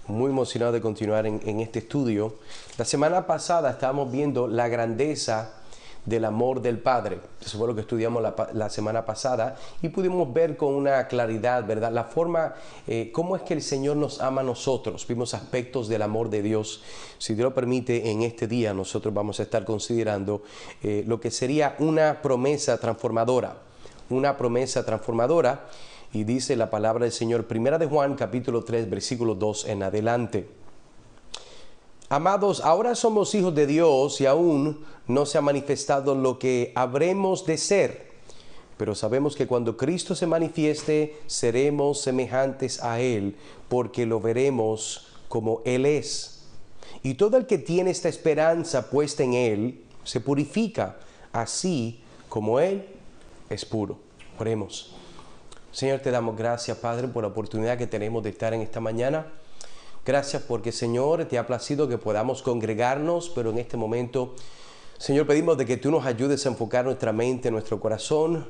Muy emocionado de continuar en este estudio. La semana pasada estábamos viendo la grandeza del amor del Padre. Eso fue lo que estudiamos la semana pasada y pudimos ver con una claridad, ¿verdad? La forma, cómo es que el Señor nos ama a nosotros. Vimos aspectos del amor de Dios. Si Dios lo permite, en este día nosotros vamos a estar considerando lo que sería una promesa transformadora. Una promesa transformadora. Y dice la palabra del Señor, Primera de Juan, capítulo 3, versículo 2 en adelante. Amados, ahora somos hijos de Dios y aún no se ha manifestado lo que habremos de ser. Pero sabemos que cuando Cristo se manifieste, seremos semejantes a Él, porque lo veremos como Él es. Y todo el que tiene esta esperanza puesta en Él, se purifica, así como Él es puro. Oremos. Señor, te damos gracias, Padre, por la oportunidad que tenemos de estar en esta mañana. Gracias porque, Señor, te ha placido que podamos congregarnos, pero en este momento, Señor, pedimos de que tú nos ayudes a enfocar nuestra mente, nuestro corazón,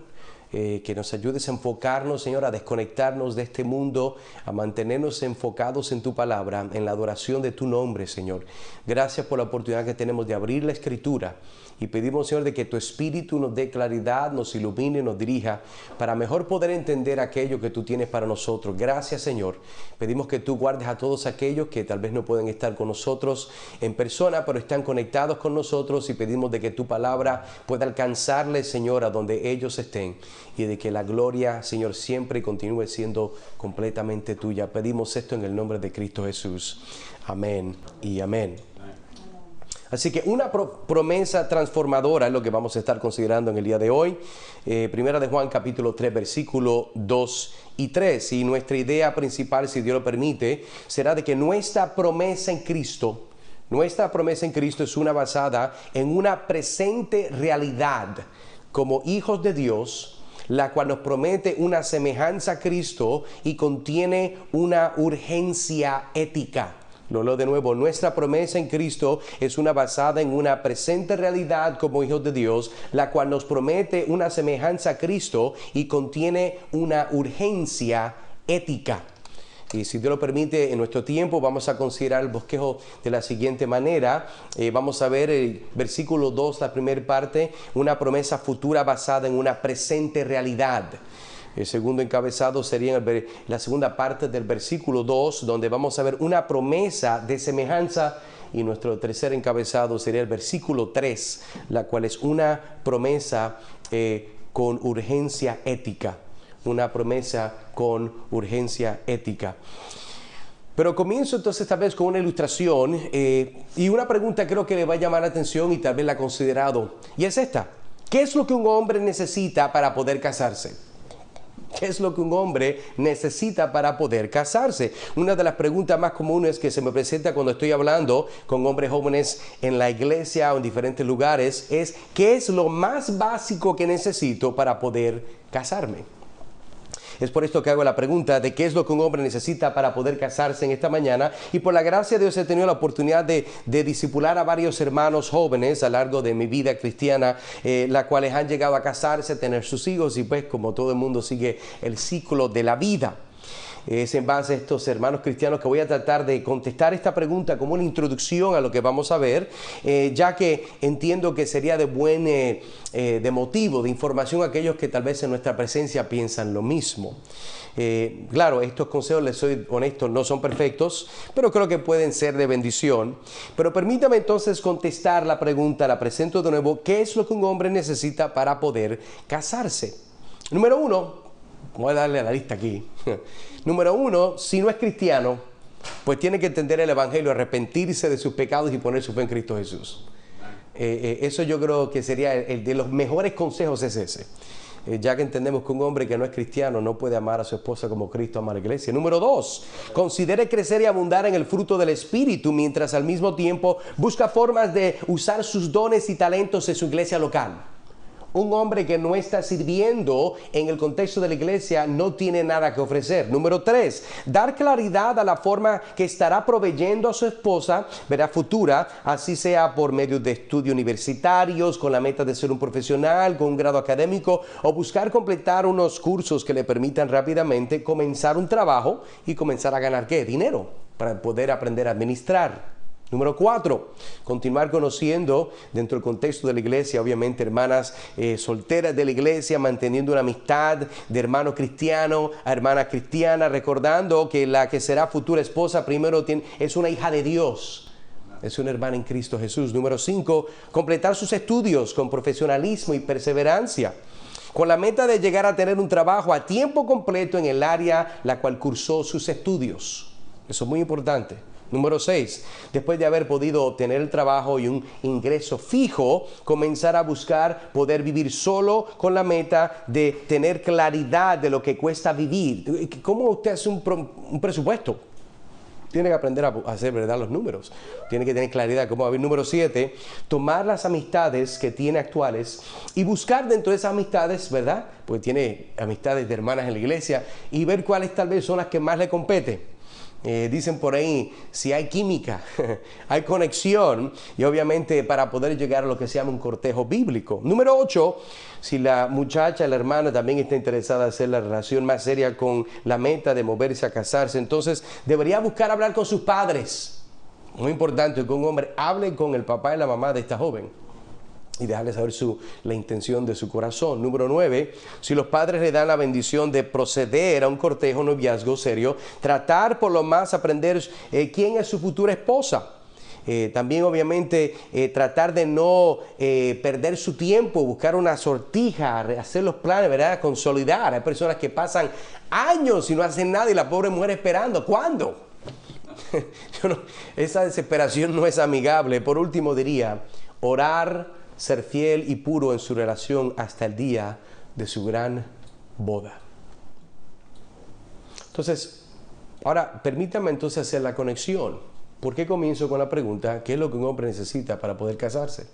que nos ayudes a enfocarnos, Señor, a desconectarnos de este mundo, a mantenernos enfocados en tu palabra, en la adoración de tu nombre, Señor. Gracias por la oportunidad que tenemos de abrir la Escritura. Y pedimos, Señor, de que tu Espíritu nos dé claridad, nos ilumine, nos dirija, para mejor poder entender aquello que tú tienes para nosotros. Gracias, Señor. Pedimos que tú guardes a todos aquellos que tal vez no pueden estar con nosotros en persona, pero están conectados con nosotros, y pedimos de que tu palabra pueda alcanzarles, Señor, a donde ellos estén, y de que la gloria, Señor, siempre continúe siendo completamente tuya. Pedimos esto en el nombre de Cristo Jesús. Amén y amén. Así que una promesa transformadora es lo que vamos a estar considerando en el día de hoy. Primera de Juan, capítulo 3, versículo 2 y 3. Y nuestra idea principal, si Dios lo permite, será de que nuestra promesa en Cristo es una basada en una presente realidad como hijos de Dios, la cual nos promete una semejanza a Cristo y contiene una urgencia ética. Lo leo de nuevo, nuestra promesa en Cristo es una basada en una presente realidad como hijos de Dios, la cual nos promete una semejanza a Cristo y contiene una urgencia ética. Y si Dios lo permite, en nuestro tiempo vamos a considerar el bosquejo de la siguiente manera. Vamos a ver el versículo 2, la primera parte, una promesa futura basada en una presente realidad. El segundo encabezado sería la segunda parte del versículo 2, donde vamos a ver una promesa de semejanza. Y nuestro tercer encabezado sería el versículo 3, la cual es una promesa con urgencia ética. Una promesa con urgencia ética. Pero comienzo entonces esta vez con una ilustración y una pregunta creo que le va a llamar la atención y tal vez la ha considerado. Y es esta: ¿qué es lo que un hombre necesita para poder casarse? ¿Qué es lo que un hombre necesita para poder casarse? Una de las preguntas más comunes que se me presenta cuando estoy hablando con hombres jóvenes en la iglesia o en diferentes lugares es: ¿qué es lo más básico que necesito para poder casarme? Es por esto que hago la pregunta de qué es lo que un hombre necesita para poder casarse en esta mañana. Y por la gracia de Dios he tenido la oportunidad de discipular a varios hermanos jóvenes a lo largo de mi vida cristiana, las cuales han llegado a casarse, a tener sus hijos, y pues como todo el mundo sigue el ciclo de la vida. Es en base a estos hermanos cristianos que voy a tratar de contestar esta pregunta como una introducción a lo que vamos a ver, ya que entiendo que sería de buen de motivo, de información a aquellos que tal vez en nuestra presencia piensan lo mismo. Claro, estos consejos, les soy honesto, no son perfectos, pero creo que pueden ser de bendición. Pero permítame entonces contestar la pregunta, la presento de nuevo: ¿qué es lo que un hombre necesita para poder casarse? Número uno, voy a darle a la lista aquí. Número uno, si no es cristiano, pues tiene que entender el Evangelio, arrepentirse de sus pecados y poner su fe en Cristo Jesús. Eso yo creo que sería el de los mejores consejos, es ese. Ya que entendemos que un hombre que no es cristiano no puede amar a su esposa como Cristo ama a la iglesia. Número dos, considere crecer y abundar en el fruto del Espíritu, mientras al mismo tiempo busca formas de usar sus dones y talentos en su iglesia local. Un hombre que no está sirviendo en el contexto de la iglesia no tiene nada que ofrecer. Número 3, dar claridad a la forma que estará proveyendo a su esposa, verá, futura, así sea por medio de estudios universitarios, con la meta de ser un profesional, con un grado académico, o buscar completar unos cursos que le permitan rápidamente comenzar un trabajo y comenzar a ganar, ¿qué? Dinero, para poder aprender a administrar. Número 4, continuar conociendo dentro del contexto de la iglesia, obviamente hermanas solteras de la iglesia, manteniendo una amistad de hermano cristiano a hermana cristiana, recordando que la que será futura esposa primero es una hija de Dios. Es una hermana en Cristo Jesús. Número 5, completar sus estudios con profesionalismo y perseverancia, con la meta de llegar a tener un trabajo a tiempo completo en el área la cual cursó sus estudios. Eso es muy importante. Número 6, después de haber podido obtener el trabajo y un ingreso fijo, comenzar a buscar poder vivir solo con la meta de tener claridad de lo que cuesta vivir. ¿Cómo usted hace un presupuesto? Tiene que aprender a hacer, ¿verdad?, los números. Tiene que tener claridad cómo va a vivir. Número 7, tomar las amistades que tiene actuales y buscar dentro de esas amistades, ¿verdad? Porque tiene amistades de hermanas en la iglesia, y ver cuáles tal vez son las que más le competen. Dicen por ahí, si hay química, hay conexión, y obviamente para poder llegar a lo que se llama un cortejo bíblico. Número 8, si la muchacha, la hermana también está interesada en hacer la relación más seria con la meta de moverse a casarse, entonces debería buscar hablar con sus padres. Muy importante que un hombre hable con el papá y la mamá de esta joven y dejarle saber la intención de su corazón. Número 9, si los padres le dan la bendición de proceder a un cortejo, noviazgo serio, tratar por lo más aprender quién es su futura esposa. También obviamente tratar de no perder su tiempo, buscar una sortija, hacer los planes, ¿verdad?, consolidar. Hay personas que pasan años y no hacen nada y la pobre mujer esperando. ¿Cuándo? Esa desesperación no es amigable. Por último diría, orar, ser fiel y puro en su relación hasta el día de su gran boda. Entonces, ahora permítame entonces hacer la conexión. ¿Por qué comienzo con la pregunta? ¿Qué es lo que un hombre necesita para poder casarse?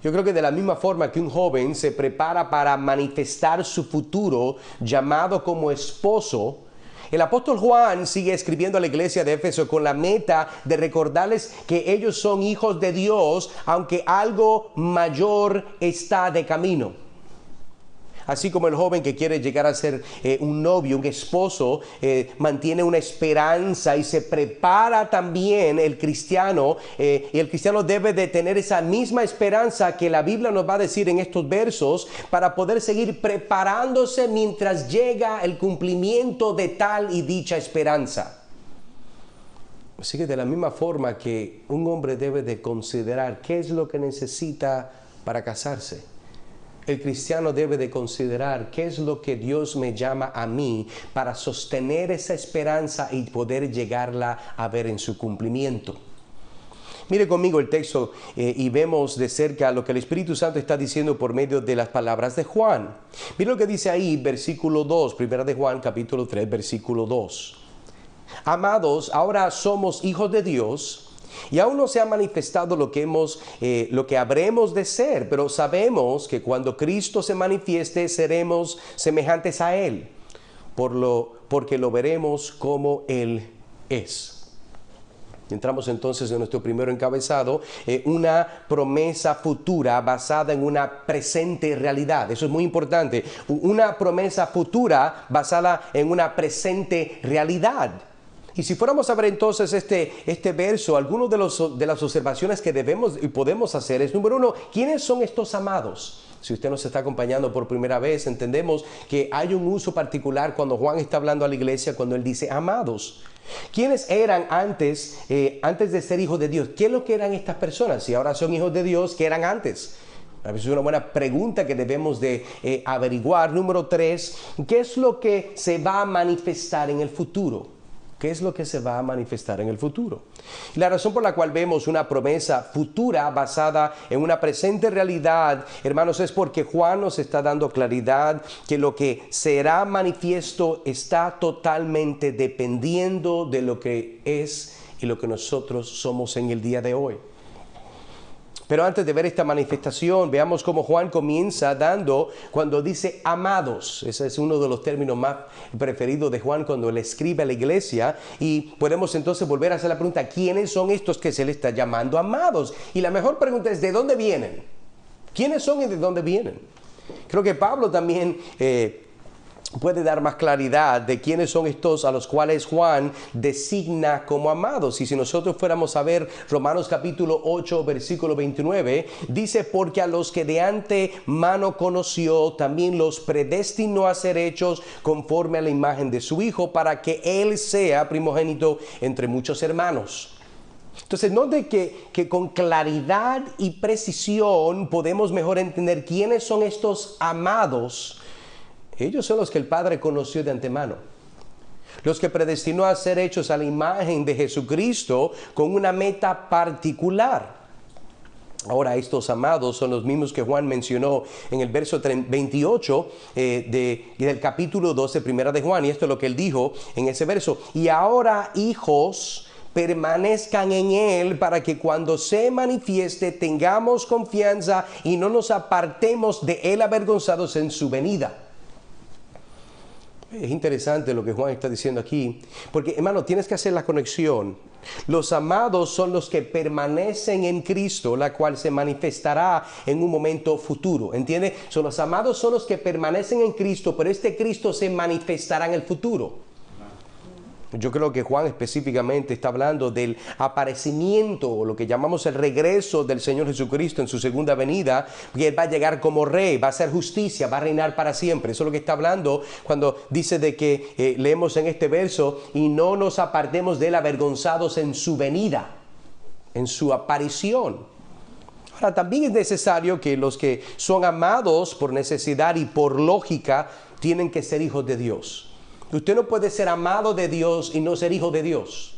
Yo creo que de la misma forma que un joven se prepara para manifestar su futuro llamado como esposo, el apóstol Juan sigue escribiendo a la iglesia de Éfeso con la meta de recordarles que ellos son hijos de Dios, aunque algo mayor está de camino. Así como el joven que quiere llegar a ser un novio, un esposo, mantiene una esperanza y se prepara también el cristiano, y el cristiano debe de tener esa misma esperanza que la Biblia nos va a decir en estos versos para poder seguir preparándose mientras llega el cumplimiento de tal y dicha esperanza. Así que de la misma forma que un hombre debe de considerar qué es lo que necesita para casarse, el cristiano debe de considerar qué es lo que Dios me llama a mí para sostener esa esperanza y poder llegarla a ver en su cumplimiento. Mire conmigo el texto y vemos de cerca lo que el Espíritu Santo está diciendo por medio de las palabras de Juan. Mire lo que dice ahí, versículo 2, primera de Juan, capítulo 3, versículo 2. Amados, ahora somos hijos de Dios, y aún no se ha manifestado lo que habremos de ser, pero sabemos que cuando Cristo se manifieste seremos semejantes a Él, porque lo veremos como Él es. Entramos entonces en nuestro primer encabezado, una promesa futura basada en una presente realidad. Eso es muy importante, una promesa futura basada en una presente realidad. Y si fuéramos a ver entonces este verso, algunas de las observaciones que debemos y podemos hacer es, número 1, ¿quiénes son estos amados? Si usted nos está acompañando por primera vez, entendemos que hay un uso particular cuando Juan está hablando a la iglesia, cuando él dice amados. ¿Quiénes eran antes de ser hijos de Dios? ¿Qué es lo que eran estas personas? Si ahora son hijos de Dios, ¿qué eran antes? A veces es una buena pregunta que debemos de averiguar. Número 3, ¿qué es lo que se va a manifestar en el futuro? ¿Qué es lo que se va a manifestar en el futuro? Y la razón por la cual vemos una promesa futura basada en una presente realidad, hermanos, es porque Juan nos está dando claridad que lo que será manifiesto está totalmente dependiendo de lo que es y lo que nosotros somos en el día de hoy. Pero antes de ver esta manifestación, veamos cómo Juan comienza cuando dice amados. Ese es uno de los términos más preferidos de Juan cuando él escribe a la iglesia. Y podemos entonces volver a hacer la pregunta, ¿quiénes son estos que se le está llamando amados? Y la mejor pregunta es, ¿de dónde vienen? ¿Quiénes son y de dónde vienen? Creo que Pablo también puede dar más claridad de quiénes son estos a los cuales Juan designa como amados. Y si nosotros fuéramos a ver Romanos capítulo 8, versículo 29, dice, porque a los que de antemano conoció, también los predestinó a ser hechos conforme a la imagen de su Hijo, para que Él sea primogénito entre muchos hermanos. Entonces, note que con claridad y precisión podemos mejor entender quiénes son estos amados. Ellos son los que el Padre conoció de antemano, los que predestinó a ser hechos a la imagen de Jesucristo con una meta particular. Ahora, estos amados son los mismos que Juan mencionó en el verso 28 del capítulo 12, primera de Juan, y esto es lo que él dijo en ese verso. Y ahora, hijos, permanezcan en Él para que cuando se manifieste tengamos confianza y no nos apartemos de Él avergonzados en su venida. Es interesante lo que Juan está diciendo aquí, porque hermano, tienes que hacer la conexión. Los amados son los que permanecen en Cristo, la cual se manifestará en un momento futuro, ¿entiende? Los amados son los que permanecen en Cristo, pero este Cristo se manifestará en el futuro. Yo creo que Juan específicamente está hablando del aparecimiento, o lo que llamamos el regreso del Señor Jesucristo en su segunda venida, porque Él va a llegar como rey, va a hacer justicia, va a reinar para siempre. Eso es lo que está hablando cuando dice de que leemos en este verso, y no nos apartemos de Él avergonzados en su venida, en su aparición. Ahora, también es necesario que los que son amados por necesidad y por lógica tienen que ser hijos de Dios. Usted no puede ser amado de Dios y no ser hijo de Dios.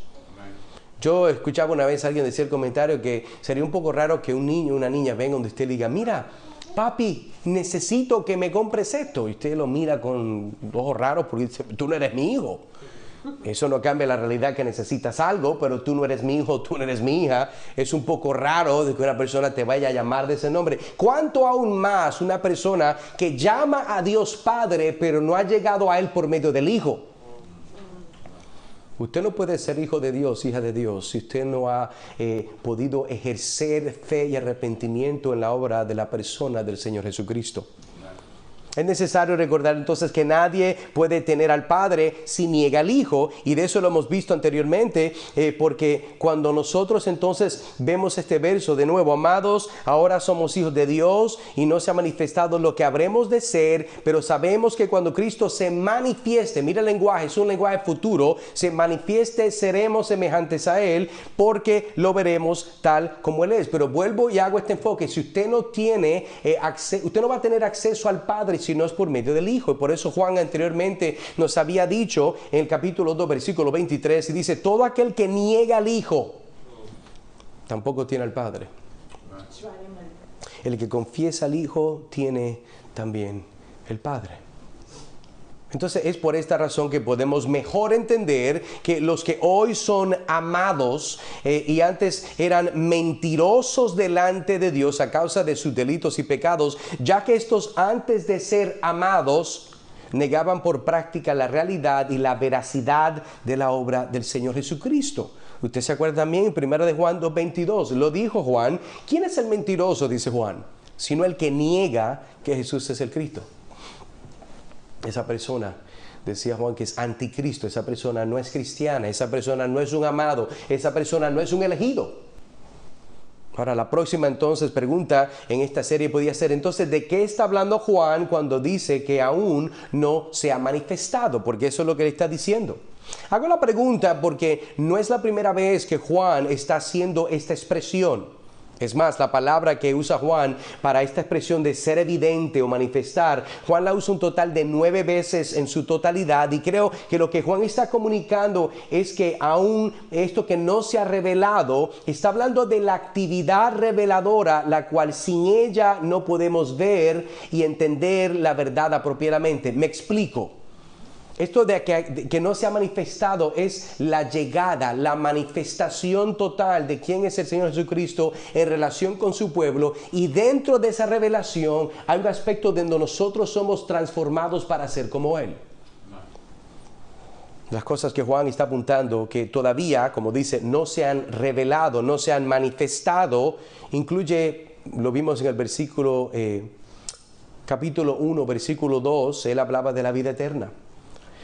Yo escuchaba una vez a alguien decir el comentario que sería un poco raro que un niño o una niña venga donde usted le diga, mira, papi, necesito que me compres esto. Y usted lo mira con ojos raros porque dice, tú no eres mi hijo. Eso no cambia la realidad que necesitas algo, pero tú no eres mi hijo, tú no eres mi hija. Es un poco raro de que una persona te vaya a llamar de ese nombre. ¿Cuánto aún más una persona que llama a Dios Padre, pero no ha llegado a Él por medio del Hijo? Usted no puede ser hijo de Dios, hija de Dios, si usted no ha podido ejercer fe y arrepentimiento en la obra de la persona del Señor Jesucristo. Es necesario recordar entonces que nadie puede tener al Padre si niega al Hijo, y de eso lo hemos visto anteriormente, porque cuando nosotros entonces vemos este verso de nuevo, amados, ahora somos hijos de Dios y no se ha manifestado lo que habremos de ser, pero sabemos que cuando Cristo se manifieste, mira el lenguaje, es un lenguaje futuro, se manifieste, seremos semejantes a Él, porque lo veremos tal como Él es. Pero vuelvo y hago este enfoque, si usted no tiene usted no va a tener acceso al Padre si no es por medio del Hijo. Y por eso Juan anteriormente nos había dicho en el capítulo 2, versículo 23, y dice, todo aquel que niega al Hijo, tampoco tiene al Padre. El que confiesa al Hijo, tiene también el Padre. Entonces es por esta razón que podemos mejor entender que los que hoy son amados y antes eran mentirosos delante de Dios a causa de sus delitos y pecados, ya que estos antes de ser amados negaban por práctica la realidad y la veracidad de la obra del Señor Jesucristo. Usted se acuerda también en 1 de Juan 2:22, lo dijo Juan, ¿quién es el mentiroso? Dice Juan, sino el que niega que Jesús es el Cristo. Esa persona, decía Juan, que es anticristo, esa persona no es cristiana, esa persona no es un amado, esa persona no es un elegido. Ahora, la próxima entonces pregunta en esta serie podría ser, entonces, ¿de qué está hablando Juan cuando dice que aún no se ha manifestado? Porque eso es lo que le está diciendo. Hago la pregunta porque no es la primera vez que Juan está haciendo esta expresión. Es más, la palabra que usa Juan para esta expresión de ser evidente o manifestar, Juan la usa un total de 9 veces en su totalidad, y creo que lo que Juan está comunicando es que aún esto que no se ha revelado, está hablando de la actividad reveladora, la cual sin ella no podemos ver y entender la verdad apropiadamente. Me explico. Esto de que no se ha manifestado es la llegada, la manifestación total de quién es el Señor Jesucristo en relación con su pueblo. Y dentro de esa revelación hay un aspecto donde nosotros somos transformados para ser como Él. Las cosas que Juan está apuntando, que todavía, como dice, no se han revelado, no se han manifestado, incluye, lo vimos en el versículo, capítulo 1, versículo 2, él hablaba de la vida eterna.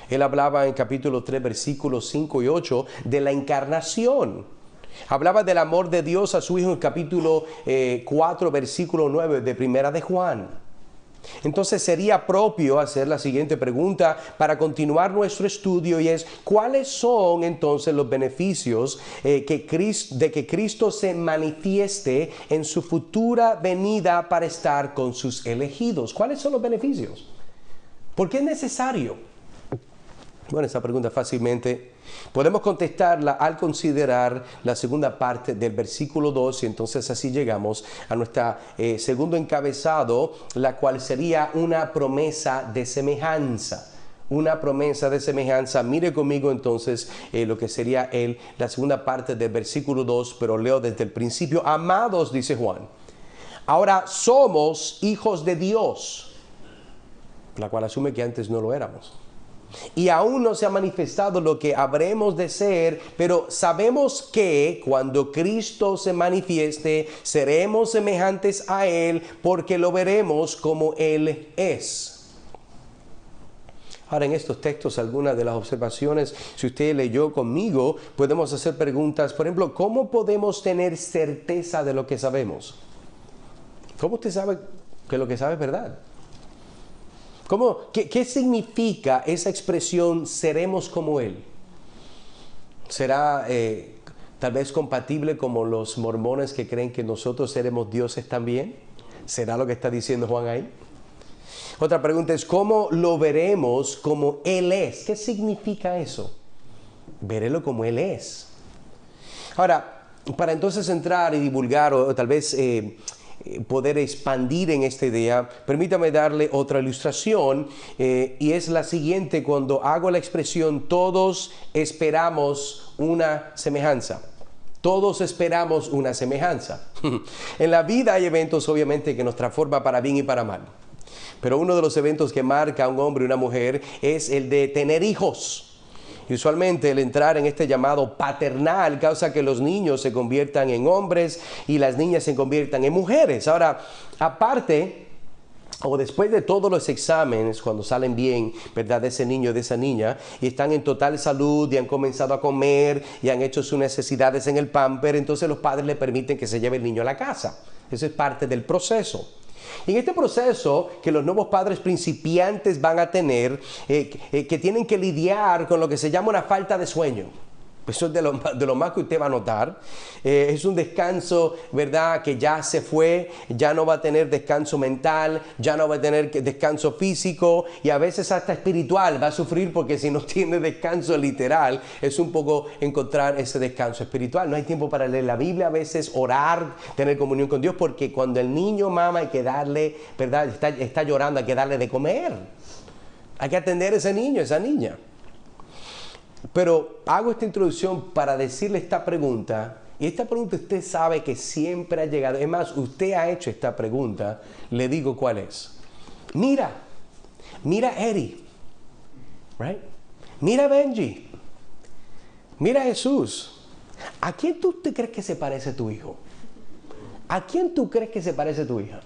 Él hablaba en capítulo 3, versículos 5 y 8, de la encarnación. Hablaba del amor de Dios a su Hijo en el capítulo 4, versículo 9 de Primera de Juan. Entonces sería propio hacer la siguiente pregunta para continuar nuestro estudio, y es: ¿cuáles son entonces los beneficios de que Cristo se manifieste en su futura venida para estar con sus elegidos? ¿Cuáles son los beneficios? ¿Por qué es necesario? Bueno, esa pregunta fácilmente podemos contestarla al considerar la segunda parte del versículo 2, y entonces así llegamos a nuestro segundo encabezado, la cual sería una promesa de semejanza. Una promesa de semejanza. Mire conmigo entonces lo que sería la segunda parte del versículo 2, pero leo desde el principio. Amados, dice Juan, ahora somos hijos de Dios, la cual asume que antes no lo éramos. Y aún no se ha manifestado lo que habremos de ser, pero sabemos que cuando Cristo se manifieste, seremos semejantes a Él, porque lo veremos como Él es. Ahora, en estos textos, algunas de las observaciones, si usted leyó conmigo, podemos hacer preguntas. Por ejemplo, ¿cómo podemos tener certeza de lo que sabemos? ¿Cómo usted sabe que lo que sabe es verdad? ¿Qué significa esa expresión, seremos como Él? ¿Será tal vez compatible como los mormones que creen que nosotros seremos dioses también? ¿Será lo que está diciendo Juan ahí? Otra pregunta es: ¿cómo lo veremos como Él es? ¿Qué significa eso? Verelo como Él es. Ahora, para entonces entrar y divulgar o tal vez poder expandir en esta idea, permítame darle otra ilustración, y es la siguiente. Cuando hago la expresión todos esperamos una semejanza. Todos esperamos una semejanza. En la vida hay eventos obviamente que nos transforman para bien y para mal, pero uno de los eventos que marca a un hombre y una mujer es el de tener hijos. Y usualmente el entrar en este llamado paternal causa que los niños se conviertan en hombres y las niñas se conviertan en mujeres. Ahora, aparte o después de todos los exámenes, cuando salen bien, ¿verdad?, de ese niño, de esa niña, y están en total salud y han comenzado a comer y han hecho sus necesidades en el pamper, entonces los padres le permiten que se lleve el niño a la casa. Eso es parte del proceso. Y en este proceso que los nuevos padres principiantes van a tener, que tienen que lidiar con lo que se llama una falta de sueño. Eso es de lo más que usted va a notar. Es un descanso, ¿verdad?, que ya se fue, ya no va a tener descanso mental, ya no va a tener descanso físico, y a veces hasta espiritual va a sufrir, porque si no tiene descanso literal, es un poco encontrar ese descanso espiritual. No hay tiempo para leer la Biblia, a veces orar, tener comunión con Dios, porque cuando el niño mama hay que darle, ¿verdad?, está llorando, hay que darle de comer. Hay que atender a ese niño, a esa niña. Pero hago esta introducción para decirle esta pregunta, y esta pregunta usted sabe que siempre ha llegado. Es más, usted ha hecho esta pregunta, le digo cuál es. Mira a Eddie, right? Mira a Benji, mira a Jesús. ¿A quién tú te crees que se parece tu hijo? ¿A quién tú crees que se parece tu hija?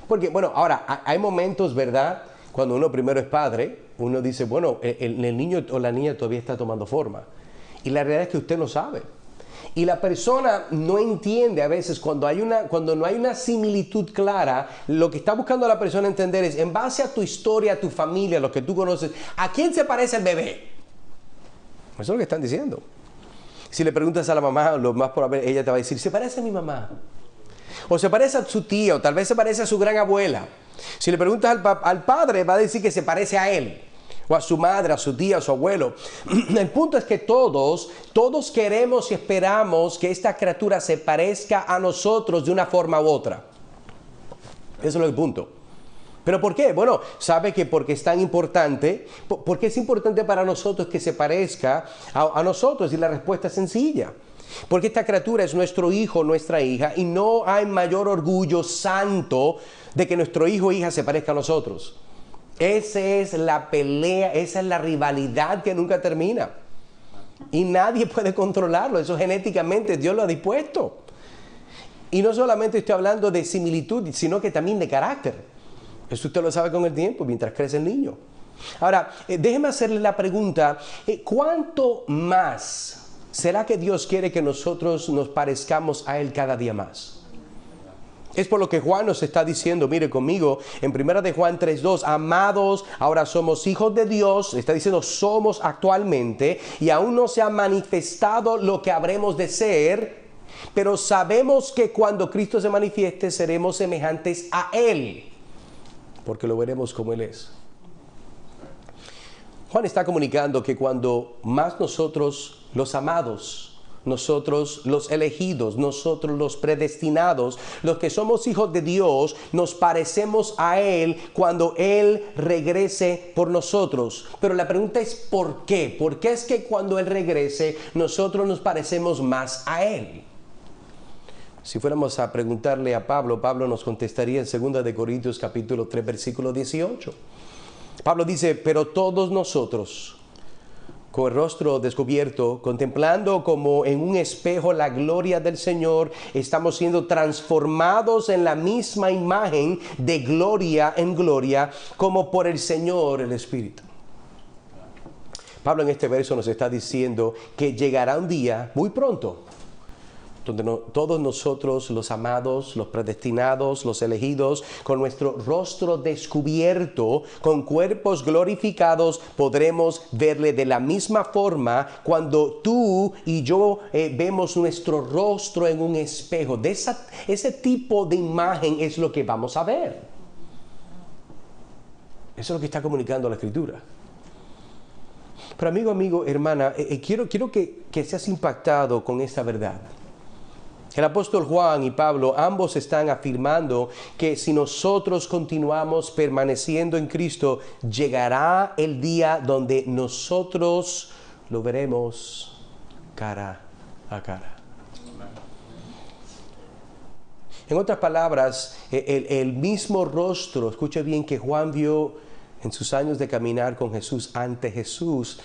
Porque, bueno, ahora, hay momentos, ¿verdad?, cuando uno primero es padre, uno dice, bueno, el niño o la niña todavía está tomando forma. Y la realidad es que usted no sabe. Y la persona no entiende a veces cuando no hay una similitud clara. Lo que está buscando la persona entender es, en base a tu historia, a tu familia, lo que tú conoces, ¿a quién se parece el bebé? Eso es lo que están diciendo. Si le preguntas a la mamá, lo más probable, ella te va a decir, se parece a mi mamá. O se parece a su tía, o tal vez se parece a su gran abuela. Si le preguntas al padre, va a decir que se parece a él, o a su madre, a su tía, a su abuelo. El punto es que todos queremos y esperamos que esta criatura se parezca a nosotros de una forma u otra. Eso es el punto. ¿Pero por qué? Bueno, sabe que porque es tan importante, porque es importante para nosotros que se parezca a nosotros, y la respuesta es sencilla. Porque esta criatura es nuestro hijo, nuestra hija, y no hay mayor orgullo santo de que nuestro hijo o hija se parezca a nosotros. Esa es la pelea, esa es la rivalidad que nunca termina. Y nadie puede controlarlo, eso genéticamente Dios lo ha dispuesto. Y no solamente estoy hablando de similitud, sino que también de carácter. Eso usted lo sabe con el tiempo, mientras crece el niño. Ahora, déjeme hacerle la pregunta, ¿cuánto más será que Dios quiere que nosotros nos parezcamos a Él cada día más? Es por lo que Juan nos está diciendo, mire conmigo, en 1 de Juan 3:2, amados, ahora somos hijos de Dios, está diciendo somos actualmente, y aún no se ha manifestado lo que habremos de ser, pero sabemos que cuando Cristo se manifieste seremos semejantes a Él, porque lo veremos como Él es. Juan está comunicando que cuando más nosotros, los amados, nosotros los elegidos, nosotros los predestinados, los que somos hijos de Dios, nos parecemos a Él cuando Él regrese por nosotros. Pero la pregunta es ¿por qué? ¿Por qué es que cuando Él regrese nosotros nos parecemos más a Él? Si fuéramos a preguntarle a Pablo, Pablo nos contestaría en 2 de Corintios capítulo 3 versículo 18. Pablo dice, pero todos nosotros, con el rostro descubierto, contemplando como en un espejo la gloria del Señor, estamos siendo transformados en la misma imagen de gloria en gloria, como por el Señor el Espíritu. Pablo en este verso nos está diciendo que llegará un día, muy pronto, donde todos nosotros, los amados, los predestinados, los elegidos, con nuestro rostro descubierto, con cuerpos glorificados, podremos verle de la misma forma cuando tú y yo vemos nuestro rostro en un espejo. Ese tipo de imagen es lo que vamos a ver. Eso es lo que está comunicando la Escritura. Pero amigo, hermana, quiero que seas impactado con esta verdad. El apóstol Juan y Pablo ambos están afirmando que si nosotros continuamos permaneciendo en Cristo, llegará el día donde nosotros lo veremos cara a cara. En otras palabras, el mismo rostro, escuche bien, que Juan vio en sus años de caminar con Jesús, ante Jesús,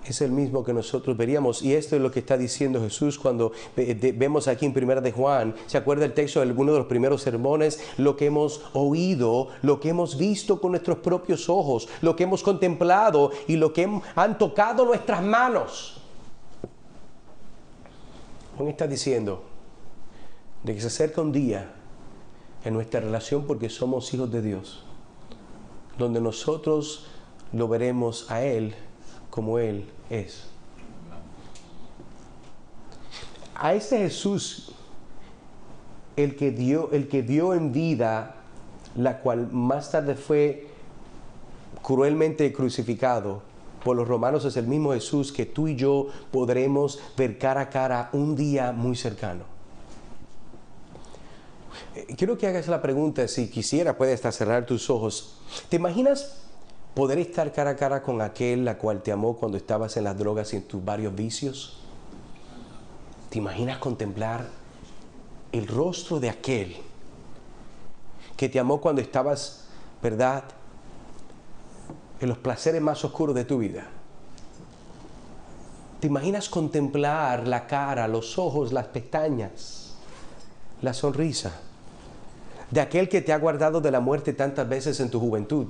es el mismo que nosotros veríamos. Y esto es lo que está diciendo Jesús cuando vemos aquí en 1 de Juan. ¿Se acuerda el texto de alguno de los primeros sermones? Lo que hemos oído, lo que hemos visto con nuestros propios ojos, lo que hemos contemplado y lo que han tocado nuestras manos. Juan está diciendo de que se acerca un día en nuestra relación, porque somos hijos de Dios, donde nosotros lo veremos a Él como Él es. A ese Jesús, el que dio en vida, la cual más tarde fue cruelmente crucificado por los romanos, es el mismo Jesús que tú y yo podremos ver cara a cara un día muy cercano. Quiero que hagas la pregunta, si quisiera, puedes hasta cerrar tus ojos. ¿Te imaginas poder estar cara a cara con aquel la cual te amó cuando estabas en las drogas y en tus varios vicios? ¿Te imaginas contemplar el rostro de aquel que te amó cuando estabas, verdad, en los placeres más oscuros de tu vida? ¿Te imaginas contemplar la cara, los ojos, las pestañas, la sonrisa de aquel que te ha guardado de la muerte tantas veces en tu juventud?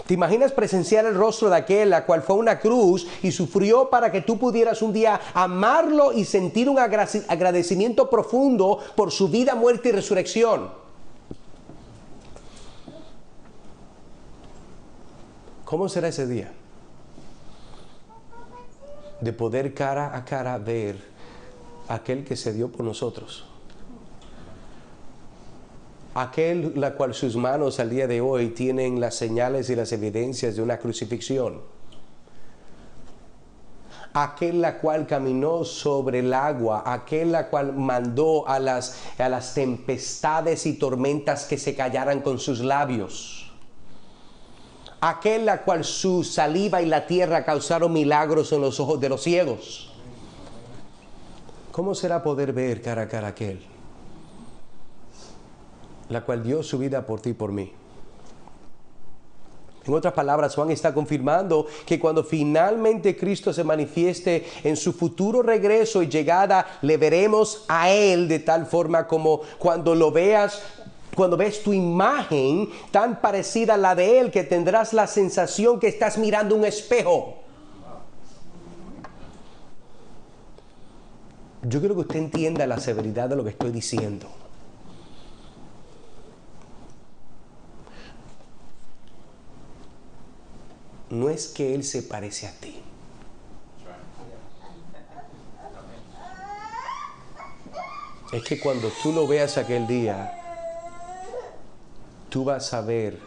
¿Te imaginas presenciar el rostro de aquel la cual fue una cruz y sufrió para que tú pudieras un día amarlo y sentir un agradecimiento profundo por su vida, muerte y resurrección? ¿Cómo será ese día? De poder cara a cara ver a aquel que se dio por nosotros. Aquel la cual sus manos al día de hoy tienen las señales y las evidencias de una crucifixión. aquel la cual caminó sobre el agua, aquel la cual mandó a las tempestades y tormentas que se callaran con sus labios, aquel la cual su saliva y la tierra causaron milagros en los ojos de los ciegos. ¿Cómo será poder ver cara a cara a aquel la cual dio su vida por ti y por mí? En otras palabras, Juan está confirmando que cuando finalmente Cristo se manifieste en su futuro regreso y llegada, le veremos a Él de tal forma como cuando lo veas, cuando ves tu imagen tan parecida a la de Él, que tendrás la sensación que estás mirando un espejo. Yo quiero que usted entienda la severidad de lo que estoy diciendo. No es que Él se parece a ti. Es que cuando tú lo veas aquel día, tú vas a ver,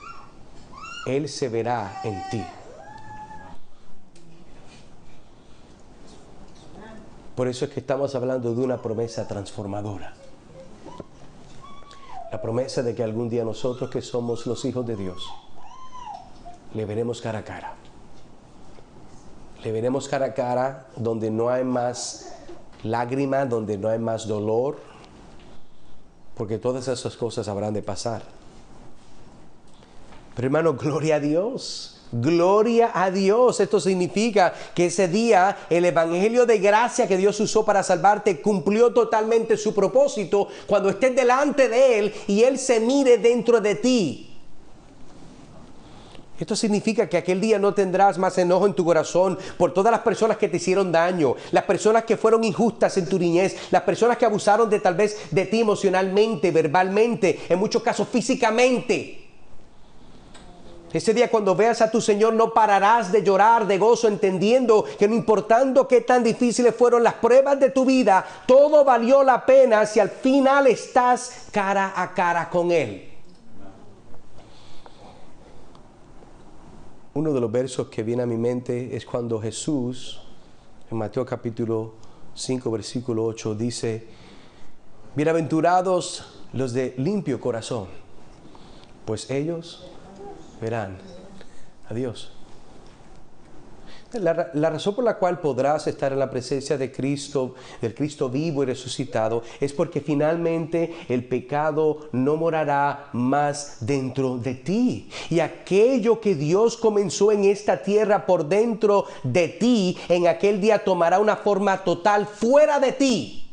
Él se verá en ti. Por eso es que estamos hablando de una promesa transformadora. La promesa de que algún día nosotros, que somos los hijos de Dios, le veremos cara a cara. Le veremos cara a cara donde no hay más lágrima, donde no hay más dolor, porque todas esas cosas habrán de pasar. Pero hermano, gloria a Dios. Gloria a Dios. Esto significa que ese día el evangelio de gracia que Dios usó para salvarte cumplió totalmente su propósito cuando estés delante de Él y Él se mire dentro de ti. Esto significa que aquel día no tendrás más enojo en tu corazón por todas las personas que te hicieron daño, las personas que fueron injustas en tu niñez, las personas que abusaron de tal vez de ti emocionalmente, verbalmente, en muchos casos físicamente. Ese día cuando veas a tu Señor no pararás de llorar de gozo, entendiendo que no importando qué tan difíciles fueron las pruebas de tu vida, todo valió la pena si al final estás cara a cara con Él. Uno de los versos que viene a mi mente es cuando Jesús, en Mateo capítulo 5, versículo 8, dice: bienaventurados los de limpio corazón, pues ellos verán a Dios. La razón por la cual podrás estar en la presencia de Cristo, del Cristo vivo y resucitado, es porque finalmente el pecado no morará más dentro de ti. Y aquello que Dios comenzó en esta tierra por dentro de ti, en aquel día tomará una forma total fuera de ti.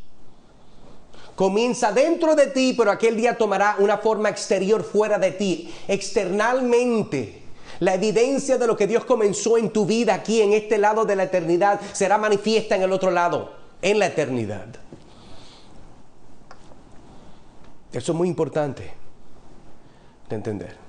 Comienza dentro de ti, pero aquel día tomará una forma exterior fuera de ti, externalmente. La evidencia de lo que Dios comenzó en tu vida aquí, en este lado de la eternidad, será manifiesta en el otro lado, en la eternidad. Eso es muy importante de entender.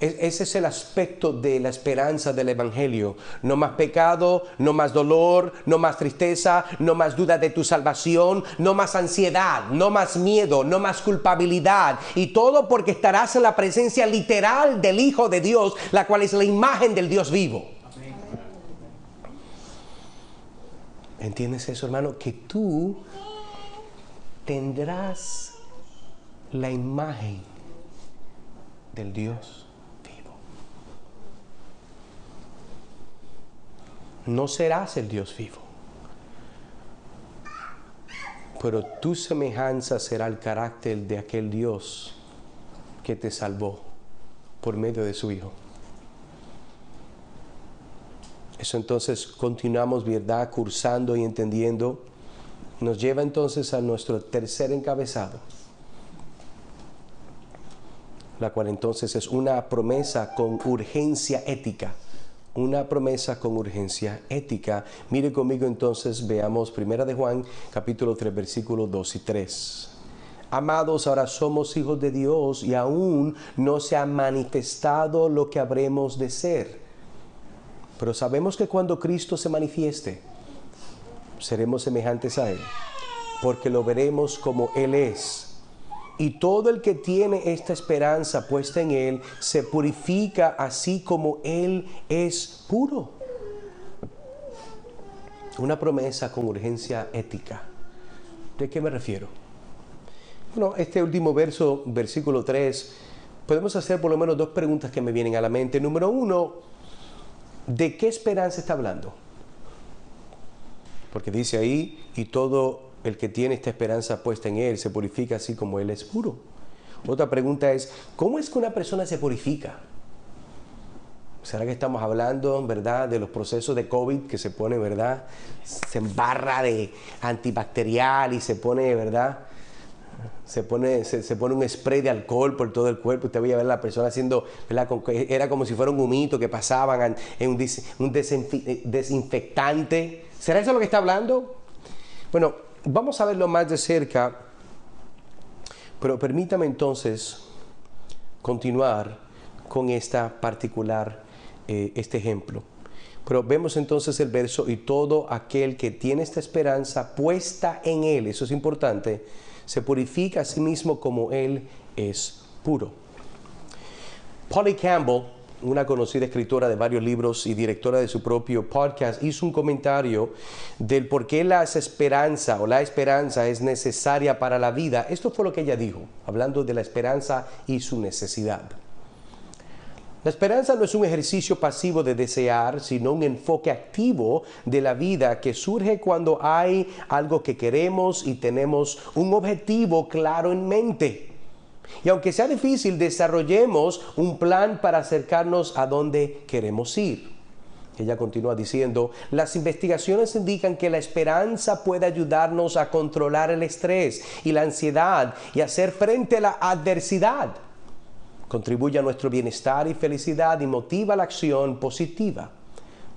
Ese es el aspecto de la esperanza del Evangelio. No más pecado, no más dolor, no más tristeza, no más duda de tu salvación, no más ansiedad, no más miedo, no más culpabilidad. Y todo porque estarás en la presencia literal del Hijo de Dios, la cual es la imagen del Dios vivo. Amén. ¿Entiendes eso, hermano? Que tú tendrás la imagen del Dios. No serás el Dios vivo, pero tu semejanza será el carácter de aquel Dios que te salvó por medio de su Hijo. Eso entonces continuamos, ¿verdad?, cursando y entendiendo. Nos lleva entonces a nuestro tercer encabezado, la cual entonces es una promesa con urgencia ética. Una promesa con urgencia ética. Mire conmigo entonces, veamos 1 de Juan, capítulo 3, versículos 2 y 3. Amados, ahora somos hijos de Dios y aún no se ha manifestado lo que habremos de ser. Pero sabemos que cuando Cristo se manifieste, seremos semejantes a Él, porque lo veremos como Él es. Y todo el que tiene esta esperanza puesta en Él se purifica así como Él es puro. Una promesa con urgencia ética. ¿De qué me refiero? Bueno, este último verso, versículo 3, podemos hacer por lo menos dos preguntas que me vienen a la mente. Número uno, ¿de qué esperanza está hablando? Porque dice ahí, y todo el que tiene esta esperanza puesta en Él se purifica así como Él es puro. Otra pregunta es, ¿cómo es que una persona se purifica? ¿Será que estamos hablando, verdad, de los procesos de COVID que se pone, verdad, se embarra de antibacterial y se pone, verdad, se pone un spray de alcohol por todo el cuerpo? Usted veía a ver a la persona haciendo, ¿verdad? Era como si fuera un humito que pasaban en un desinfectante. ¿Será eso lo que está hablando? Bueno, vamos a verlo más de cerca, pero permítame entonces continuar con esta particular este ejemplo. Pero vemos entonces el verso, y todo aquel que tiene esta esperanza puesta en Él, eso es importante, se purifica a sí mismo como Él es puro. Polly Campbell, una conocida escritora de varios libros y directora de su propio podcast, hizo un comentario del por qué la esperanza es necesaria para la vida. Esto fue lo que ella dijo, hablando de la esperanza y su necesidad. La esperanza no es un ejercicio pasivo de desear, sino un enfoque activo de la vida que surge cuando hay algo que queremos y tenemos un objetivo claro en mente. Y aunque sea difícil, desarrollemos un plan para acercarnos a donde queremos ir. Ella continúa diciendo, las investigaciones indican que la esperanza puede ayudarnos a controlar el estrés y la ansiedad y hacer frente a la adversidad. Contribuye a nuestro bienestar y felicidad y motiva la acción positiva.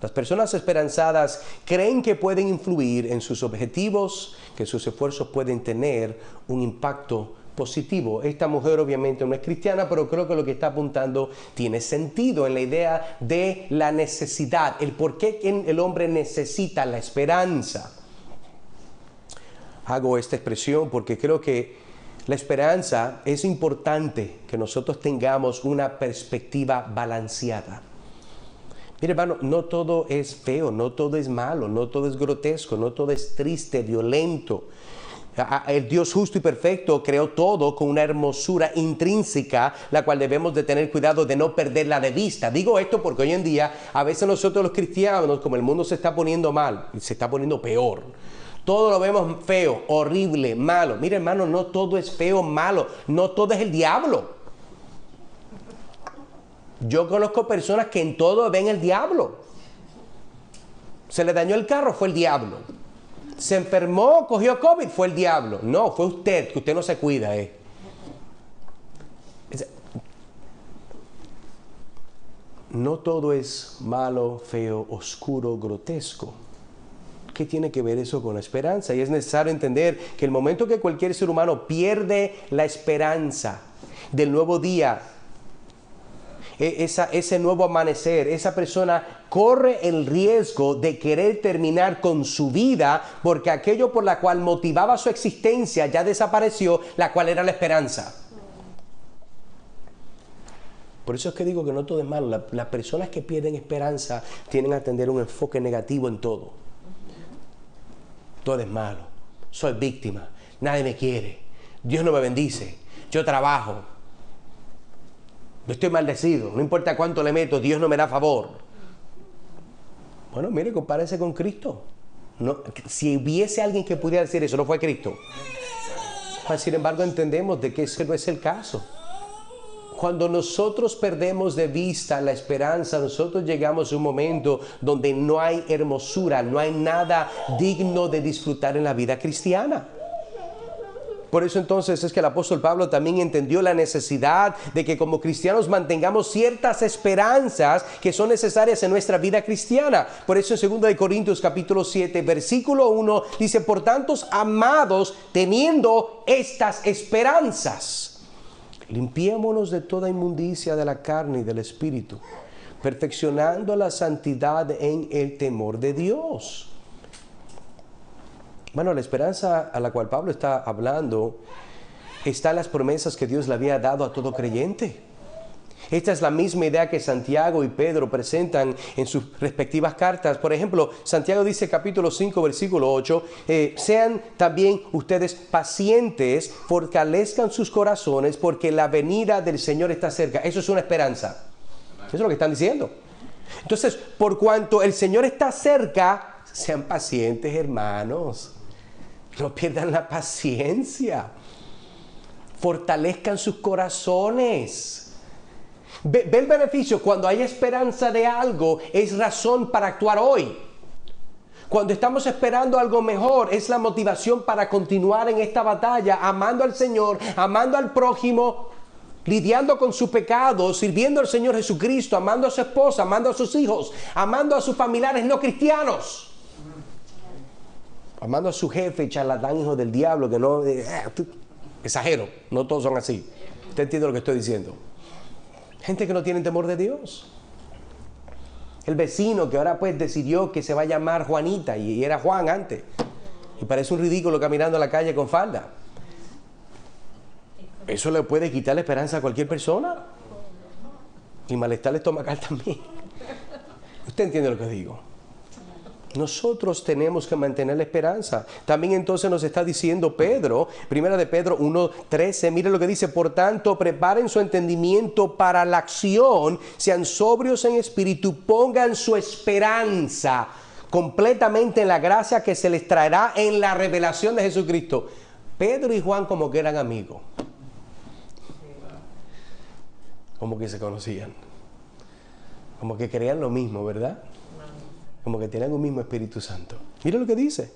Las personas esperanzadas creen que pueden influir en sus objetivos, que sus esfuerzos pueden tener un impacto positivo. Esta mujer obviamente no es cristiana, pero creo que lo que está apuntando tiene sentido en la idea de la necesidad, el por qué el hombre necesita la esperanza. Hago esta expresión porque creo que la esperanza es importante que nosotros tengamos una perspectiva balanceada. Mire, hermano, no todo es feo, no todo es malo, no todo es grotesco, no todo es triste, violento. El Dios justo y perfecto creó todo con una hermosura intrínseca, la cual debemos de tener cuidado de no perderla de vista. Digo esto porque hoy en día, a veces nosotros los cristianos, como el mundo se está poniendo mal, se está poniendo peor, todo lo vemos feo, horrible, malo. Mire, hermano, no todo es feo, malo. No todo es el diablo. Yo conozco personas que en todo ven el diablo. Se le dañó el carro, fue el diablo. Se enfermó, cogió COVID, fue el diablo. No, fue usted, que usted no se cuida. No todo es malo, feo, oscuro, grotesco. ¿Qué tiene que ver eso con la esperanza? Y es necesario entender que el momento que cualquier ser humano pierde la esperanza del nuevo día, ese nuevo amanecer, esa persona corre el riesgo de querer terminar con su vida porque aquello por la cual motivaba su existencia ya desapareció, la cual era la esperanza. Por eso es que digo que no todo es malo. Las personas que pierden esperanza tienden a tener un enfoque negativo en todo. Todo es malo, soy víctima, nadie me quiere, Dios no me bendice, yo trabajo, yo estoy maldecido, no importa cuánto le meto, Dios no me da favor. Bueno, mire, compárese con Cristo. No, si hubiese alguien que pudiera decir eso, no fue Cristo. Sin embargo, entendemos de que ese no es el caso. Cuando nosotros perdemos de vista la esperanza, nosotros llegamos a un momento donde no hay hermosura, no hay nada digno de disfrutar en la vida cristiana. Por eso entonces es que el apóstol Pablo también entendió la necesidad de que como cristianos mantengamos ciertas esperanzas que son necesarias en nuestra vida cristiana. Por eso en 2 Corintios capítulo 7, versículo 1 dice, por tanto, amados, teniendo estas esperanzas, limpiémonos de toda inmundicia de la carne y del espíritu, perfeccionando la santidad en el temor de Dios. Bueno, la esperanza a la cual Pablo está hablando está en las promesas que Dios le había dado a todo creyente. Esta es la misma idea que Santiago y Pedro presentan en sus respectivas cartas. Por ejemplo, Santiago dice capítulo 5, versículo 8, sean también ustedes pacientes, fortalezcan sus corazones porque la venida del Señor está cerca. Eso es una esperanza. Eso es lo que están diciendo. Entonces, por cuanto el Señor está cerca, sean pacientes, hermanos. No pierdan la paciencia. Fortalezcan sus corazones. Ve el beneficio. Cuando hay esperanza de algo, es razón para actuar hoy. Cuando estamos esperando algo mejor, es la motivación para continuar en esta batalla, amando al Señor, amando al prójimo, lidiando con su pecado, sirviendo al Señor Jesucristo, amando a su esposa, amando a sus hijos, amando a sus familiares no cristianos, amando a su jefe, charlatán, hijo del diablo, que no... exagero, no todos son así. ¿Usted entiende lo que estoy diciendo? Gente que no tiene temor de Dios. El vecino que ahora pues decidió que se va a llamar Juanita y era Juan antes. Y parece un ridículo caminando a la calle con falda. ¿Eso le puede quitar la esperanza a cualquier persona? Y malestar estomacal también. ¿Usted entiende lo que digo? Nosotros tenemos que mantener la esperanza. También entonces nos está diciendo Pedro, primera de Pedro 1:13, mire lo que dice: por tanto, preparen su entendimiento para la acción, sean sobrios en espíritu, pongan su esperanza completamente en la gracia que se les traerá en la revelación de Jesucristo. Pedro y Juan como que eran amigos, como que se conocían, como que creían lo mismo, ¿verdad? Como que tienen un mismo Espíritu Santo. Mira lo que dice: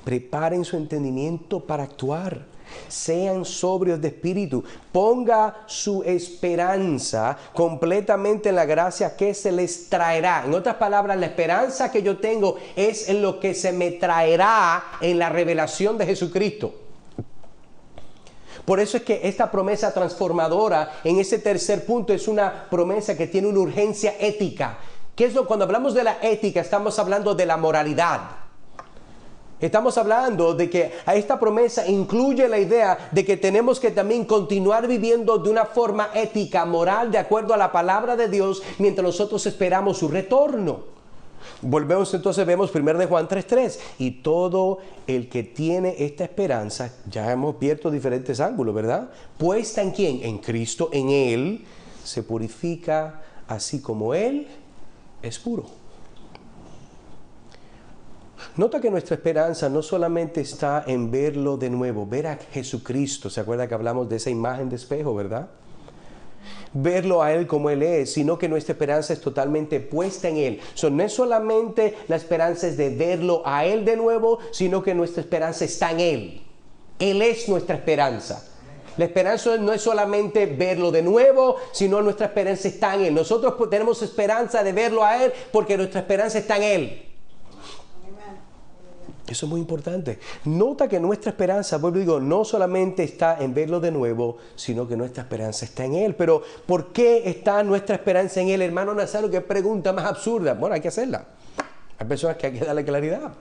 preparen su entendimiento para actuar, sean sobrios de espíritu, ponga su esperanza completamente en la gracia que se les traerá. En otras palabras, la esperanza que yo tengo es en lo que se me traerá en la revelación de Jesucristo. Por eso es que esta promesa transformadora en ese tercer punto es una promesa que tiene una urgencia ética. ¿Qué es lo? Cuando hablamos de la ética, estamos hablando de la moralidad. Estamos hablando de que a esta promesa incluye la idea de que tenemos que también continuar viviendo de una forma ética, moral, de acuerdo a la palabra de Dios, mientras nosotros esperamos su retorno. Volvemos entonces, vemos 1 de Juan 3:3. Y todo el que tiene esta esperanza, ya hemos abierto diferentes ángulos, ¿verdad? ¿Puesta en quién? En Cristo, en Él, se purifica así como Él es puro. Nota que nuestra esperanza no solamente está en verlo de nuevo, ver a Jesucristo. ¿Se acuerda que hablamos de esa imagen de espejo, verdad? Verlo a Él como Él es, sino que nuestra esperanza es totalmente puesta en Él. No es solamente la esperanza es de verlo a Él de nuevo, sino que nuestra esperanza está en Él. Él es nuestra esperanza. La esperanza no es solamente verlo de nuevo, sino nuestra esperanza está en Él. Nosotros tenemos esperanza de verlo a Él porque nuestra esperanza está en Él. Eso es muy importante. Nota que nuestra esperanza, vuelvo y digo, no solamente está en verlo de nuevo, sino que nuestra esperanza está en Él. Pero ¿por qué está nuestra esperanza en Él, hermano Nazario? ¿Qué pregunta más absurda? Bueno, hay que hacerla. Hay personas que hay que darle claridad.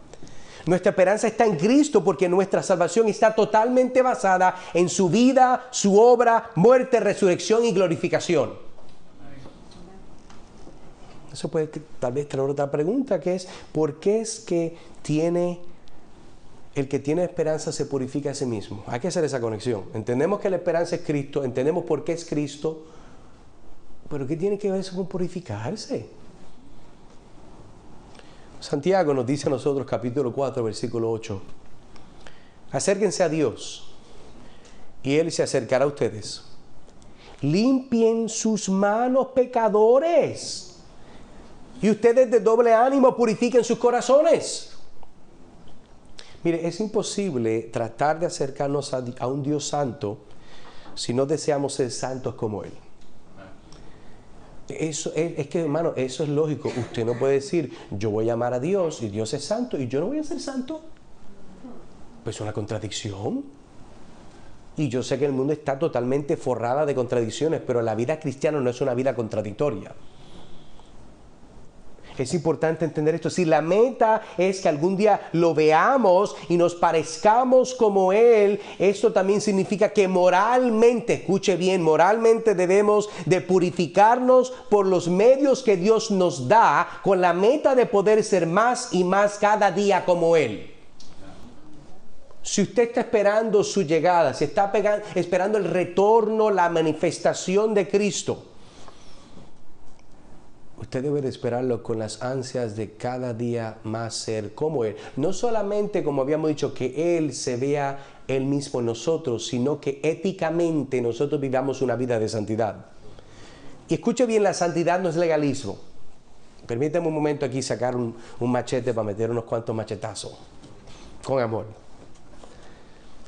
Nuestra esperanza está en Cristo porque nuestra salvación está totalmente basada en su vida, su obra, muerte, resurrección y glorificación. Eso puede tal vez traer otra pregunta, que es: ¿por qué es que el que tiene esperanza se purifica a sí mismo? Hay que hacer esa conexión. Entendemos que la esperanza es Cristo, entendemos por qué es Cristo, pero ¿qué tiene que ver eso con purificarse? Santiago nos dice a nosotros, capítulo 4, versículo 8: acérquense a Dios y Él se acercará a ustedes. Limpien sus manos, pecadores, y ustedes de doble ánimo purifiquen sus corazones. Mire, es imposible tratar de acercarnos a un Dios santo si no deseamos ser santos como Él. Eso es que, hermano, eso es lógico. Usted no puede decir: yo voy a amar a Dios y Dios es santo y yo no voy a ser santo. Pues es una contradicción. Y yo sé que el mundo está totalmente forrada de contradicciones, pero la vida cristiana no es una vida contradictoria. Es importante entender esto. Si la meta es que algún día lo veamos y nos parezcamos como Él, esto también significa que moralmente, escuche bien, moralmente debemos de purificarnos por los medios que Dios nos da con la meta de poder ser más y más cada día como Él. Si usted está esperando su llegada, si está esperando el retorno, la manifestación de Cristo, usted debe de esperarlo con las ansias de cada día más ser como Él. No solamente, como habíamos dicho, que Él se vea Él mismo en nosotros, sino que éticamente nosotros vivamos una vida de santidad. Y escuche bien, la santidad no es legalismo. Permítame un momento aquí sacar un machete para meter unos cuantos machetazos. Con amor.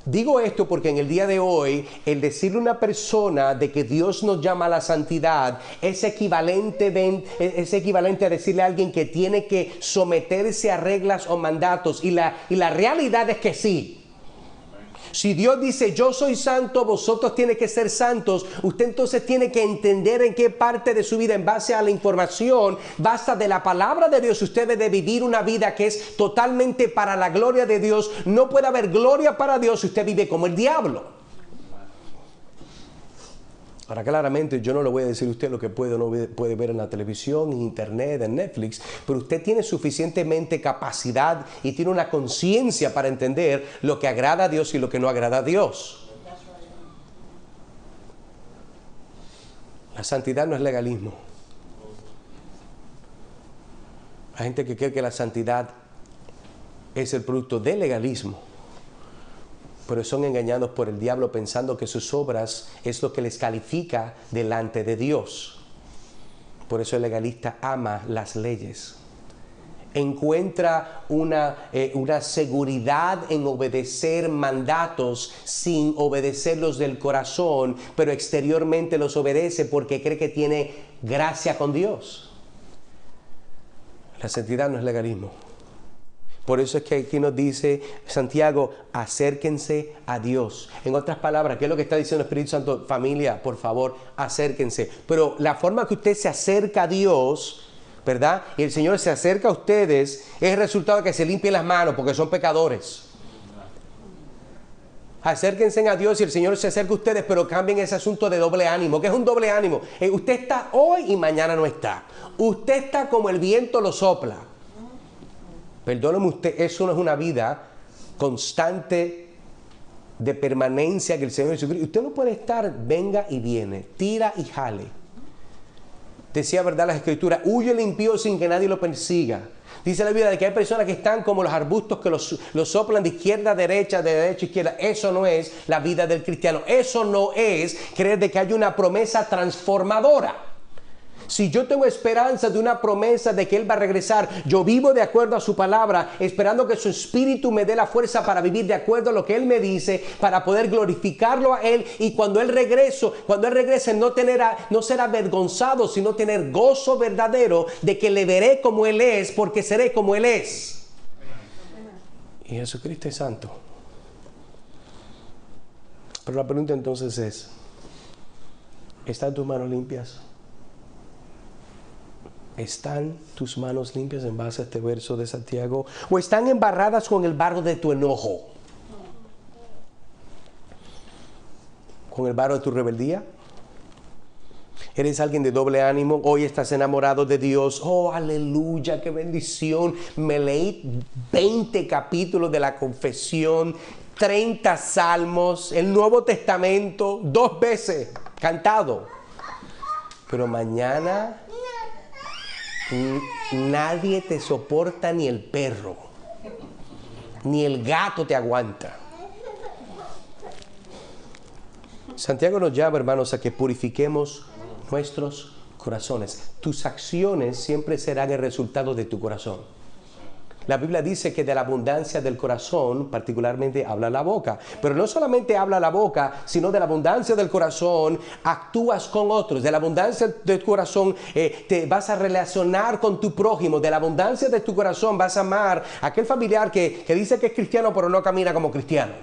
Digo esto porque en el día de hoy, el decirle a una persona de que Dios nos llama a la santidad es equivalente a decirle a alguien que tiene que someterse a reglas o mandatos. Y la realidad es que sí. Si Dios dice, yo soy santo, vosotros tienen que ser santos, usted entonces tiene que entender en qué parte de su vida, en base a la información, basta de la palabra de Dios, usted debe de vivir una vida que es totalmente para la gloria de Dios. No puede haber gloria para Dios si usted vive como el diablo. Ahora, claramente, yo no le voy a decir a usted lo que puede o no puede ver en la televisión, en internet, en Netflix, pero usted tiene suficientemente capacidad y tiene una conciencia para entender lo que agrada a Dios y lo que no agrada a Dios. La santidad no es legalismo. Hay gente que cree que la santidad es el producto del legalismo, pero son engañados por el diablo pensando que sus obras es lo que les califica delante de Dios. Por eso el legalista ama las leyes. Encuentra una seguridad en obedecer mandatos sin obedecerlos del corazón, pero exteriormente los obedece porque cree que tiene gracia con Dios. La santidad no es legalismo. Por eso es que aquí nos dice Santiago, acérquense a Dios. En otras palabras, ¿qué es lo que está diciendo el Espíritu Santo? Familia, por favor, acérquense. Pero la forma que usted se acerca a Dios, ¿verdad? Y el Señor se acerca a ustedes, es el resultado de que se limpien las manos porque son pecadores. Acérquense a Dios y el Señor se acerca a ustedes, pero cambien ese asunto de doble ánimo. ¿Qué es un doble ánimo? Usted está hoy y mañana no está. Usted está como el viento lo sopla. Perdóneme usted, eso no es una vida constante de permanencia que el Señor Jesucristo. Usted no puede estar, venga y viene, tira y jale. Decía, ¿verdad?, las Escrituras, huye el impío sin que nadie lo persiga. Dice la Biblia de que hay personas que están como los arbustos que los soplan de izquierda a derecha, de derecha a izquierda. Eso no es la vida del cristiano. Eso no es creer de que hay una promesa transformadora. Si yo tengo esperanza de una promesa de que Él va a regresar, yo vivo de acuerdo a su palabra, esperando que su espíritu me dé la fuerza para vivir de acuerdo a lo que Él me dice, para poder glorificarlo a Él. Y cuando Él regrese, no ser avergonzado, sino tener gozo verdadero de que le veré como Él es, porque seré como Él es. Y Jesucristo es santo. Pero la pregunta entonces es, ¿están tus manos limpias? ¿Están tus manos limpias en base a este verso de Santiago? ¿O están embarradas con el barro de tu enojo? ¿Con el barro de tu rebeldía? ¿Eres alguien de doble ánimo? Hoy estás enamorado de Dios. Oh, aleluya, qué bendición. Me leí 20 capítulos de la confesión, 30 salmos, el Nuevo Testamento, 2 veces cantado. Pero mañana nadie te soporta, ni el perro, ni el gato te aguanta. Santiago nos llama, hermanos, a que purifiquemos nuestros corazones. Tus acciones siempre serán el resultado de tu corazón. La Biblia dice que de la abundancia del corazón, particularmente, habla la boca. Pero no solamente habla la boca, sino de la abundancia del corazón, actúas con otros. De la abundancia del corazón, te vas a relacionar con tu prójimo. De la abundancia de tu corazón vas a amar a aquel familiar que dice que es cristiano, pero no camina como cristiano.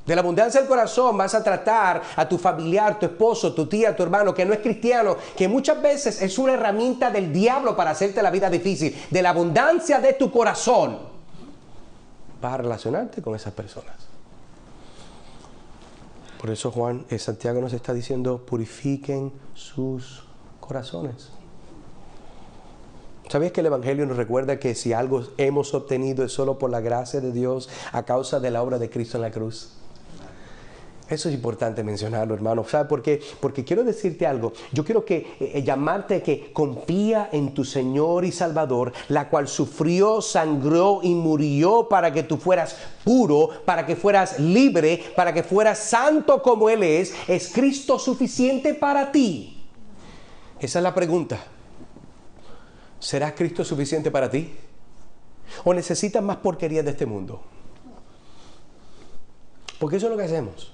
De la abundancia del corazón vas a tratar a tu familiar, tu esposo, tu tía, tu hermano, que no es cristiano, que muchas veces es una herramienta del diablo para hacerte la vida difícil. De la abundancia de tu corazón vas a relacionarte con esas personas. Por eso Santiago nos está diciendo, purifiquen sus corazones. ¿Sabías que el Evangelio nos recuerda que si algo hemos obtenido es solo por la gracia de Dios a causa de la obra de Cristo en la cruz? Eso es importante mencionarlo, hermano. ¿Sabe por qué? Porque quiero decirte algo. Yo quiero llamarte que confía en tu Señor y Salvador, la cual sufrió, sangró y murió para que tú fueras puro, para que fueras libre, para que fueras santo como Él es. ¿Es Cristo suficiente para ti? Esa es la pregunta. ¿Será Cristo suficiente para ti? ¿O necesitas más porquería de este mundo? Porque eso es lo que hacemos.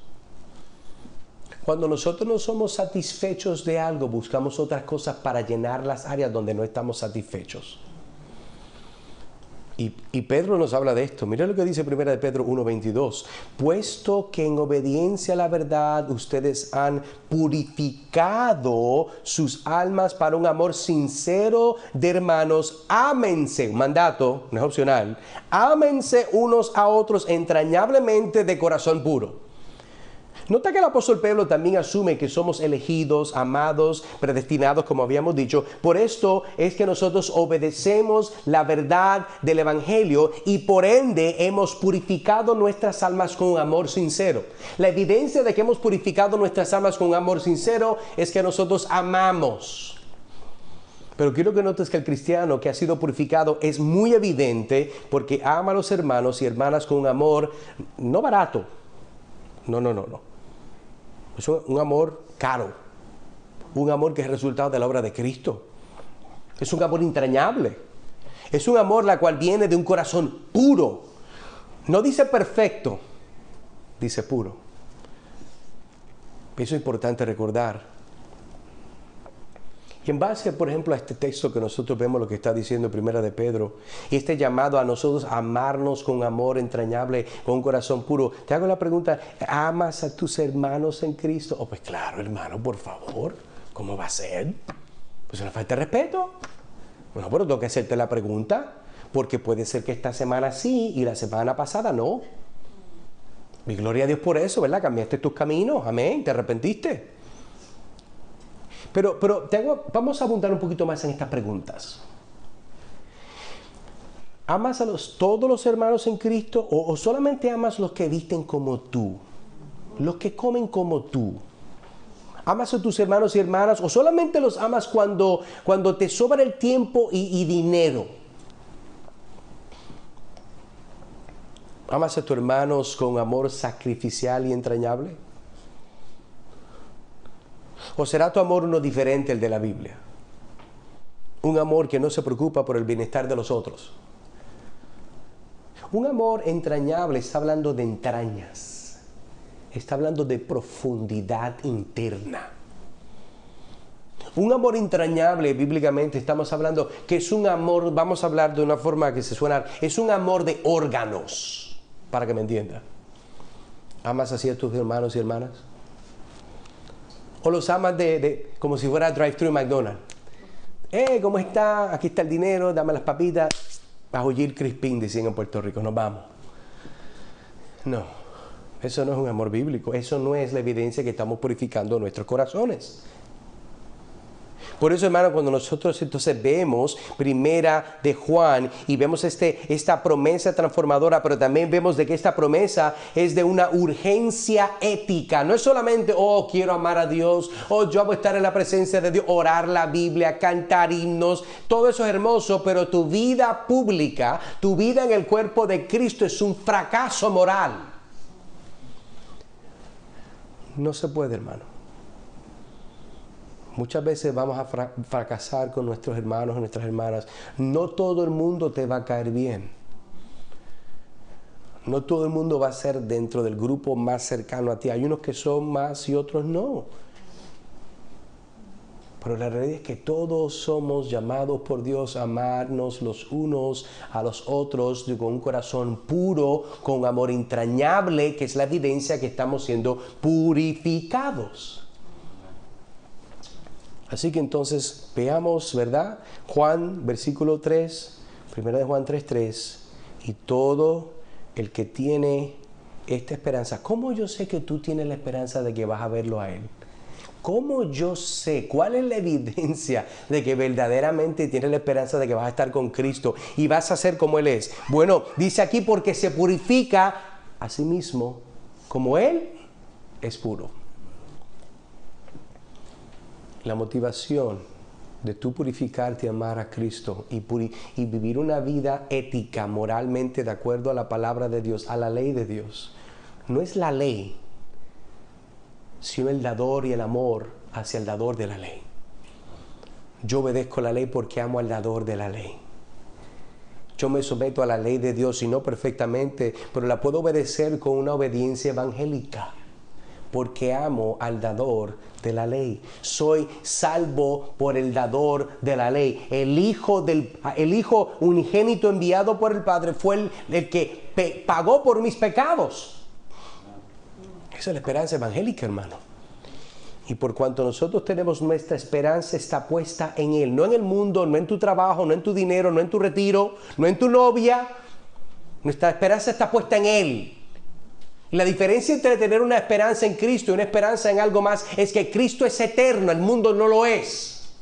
Cuando nosotros no somos satisfechos de algo, buscamos otras cosas para llenar las áreas donde no estamos satisfechos. Y Pedro nos habla de esto. Mira lo que dice 1 de Pedro 1:22. Puesto que en obediencia a la verdad ustedes han purificado sus almas para un amor sincero de hermanos, ámense, mandato, no es opcional, ámense unos a otros entrañablemente de corazón puro. Nota que el apóstol Pedro también asume que somos elegidos, amados, predestinados, como habíamos dicho. Por esto es que nosotros obedecemos la verdad del Evangelio y por ende hemos purificado nuestras almas con un amor sincero. La evidencia de que hemos purificado nuestras almas con un amor sincero es que nosotros amamos. Pero quiero que notes que el cristiano que ha sido purificado es muy evidente porque ama a los hermanos y hermanas con un amor no barato. No. Es un amor caro, un amor que es resultado de la obra de Cristo. Es un amor entrañable. Es un amor la cual viene de un corazón puro. No dice perfecto, dice puro. Eso es importante recordar. Y en base, por ejemplo, a este texto que nosotros vemos lo que está diciendo Primera de Pedro, y este llamado a nosotros a amarnos con amor entrañable, con un corazón puro, te hago la pregunta, ¿amas a tus hermanos en Cristo? Oh, pues claro, hermano, por favor, ¿cómo va a ser? Pues una falta de respeto. Bueno, pero tengo que hacerte la pregunta, porque puede ser que esta semana sí y la semana pasada no. Mi gloria a Dios por eso, ¿verdad? Cambiaste tus caminos, amén, te arrepentiste. Pero vamos a abundar un poquito más en estas preguntas. ¿Amas a todos los hermanos en Cristo o solamente amas los que visten como tú? Los que comen como tú. ¿Amas a tus hermanos y hermanas o solamente los amas cuando te sobra el tiempo y dinero? ¿Amas a tus hermanos con amor sacrificial y entrañable? ¿O será tu amor uno diferente al de la Biblia? Un amor que no se preocupa por el bienestar de los otros. Un amor entrañable está hablando de entrañas. Está hablando de profundidad interna. Un amor entrañable, bíblicamente, estamos hablando que es un amor, vamos a hablar de una forma que se suena, es un amor de órganos, para que me entienda. ¿Amas así a tus hermanos y hermanas? ¿O los amas como si fuera drive-thru McDonald's? ¿Cómo está? Aquí está el dinero, dame las papitas. Bajo Gil Crispín, decían en Puerto Rico, nos vamos. No, eso no es un amor bíblico. Eso no es la evidencia que estamos purificando nuestros corazones. Por eso, hermano, cuando nosotros entonces vemos Primera de Juan y vemos esta promesa transformadora, pero también vemos de que esta promesa es de una urgencia ética. No es solamente, quiero amar a Dios, yo amo estar en la presencia de Dios, orar la Biblia, cantar himnos, todo eso es hermoso, pero tu vida pública, tu vida en el cuerpo de Cristo es un fracaso moral. No se puede, hermano. Muchas veces vamos a fracasar con nuestros hermanos y nuestras hermanas. No todo el mundo te va a caer bien. No todo el mundo va a ser dentro del grupo más cercano a ti. Hay unos que son más y otros no. Pero la realidad es que todos somos llamados por Dios a amarnos los unos a los otros con un corazón puro, con amor entrañable, que es la evidencia que estamos siendo purificados. Así que entonces veamos, ¿verdad? Juan, versículo 3, 1 de Juan 3:3. Y todo el que tiene esta esperanza, ¿cómo yo sé que tú tienes la esperanza de que vas a verlo a Él? ¿Cómo yo sé? ¿Cuál es la evidencia de que verdaderamente tienes la esperanza de que vas a estar con Cristo y vas a ser como Él es? Bueno, dice aquí porque se purifica a sí mismo como Él es puro. La motivación de tú purificarte y amar a Cristo y vivir una vida ética, moralmente de acuerdo a la palabra de Dios, a la ley de Dios, no es la ley, sino el dador y el amor hacia el dador de la ley. Yo obedezco la ley porque amo al dador de la ley. Yo me someto a la ley de Dios y no perfectamente, pero la puedo obedecer con una obediencia evangélica, porque amo al dador de la ley. Soy salvo por el dador de la ley. El Hijo unigénito enviado por el Padre fue el que pagó por mis pecados. Esa es la esperanza evangélica, hermano. Y por cuanto nosotros tenemos nuestra esperanza está puesta en Él, no en el mundo, no en tu trabajo, no en tu dinero, no en tu retiro, no en tu novia. Nuestra esperanza está puesta en Él. La diferencia entre tener una esperanza en Cristo y una esperanza en algo más es que Cristo es eterno, el mundo no lo es.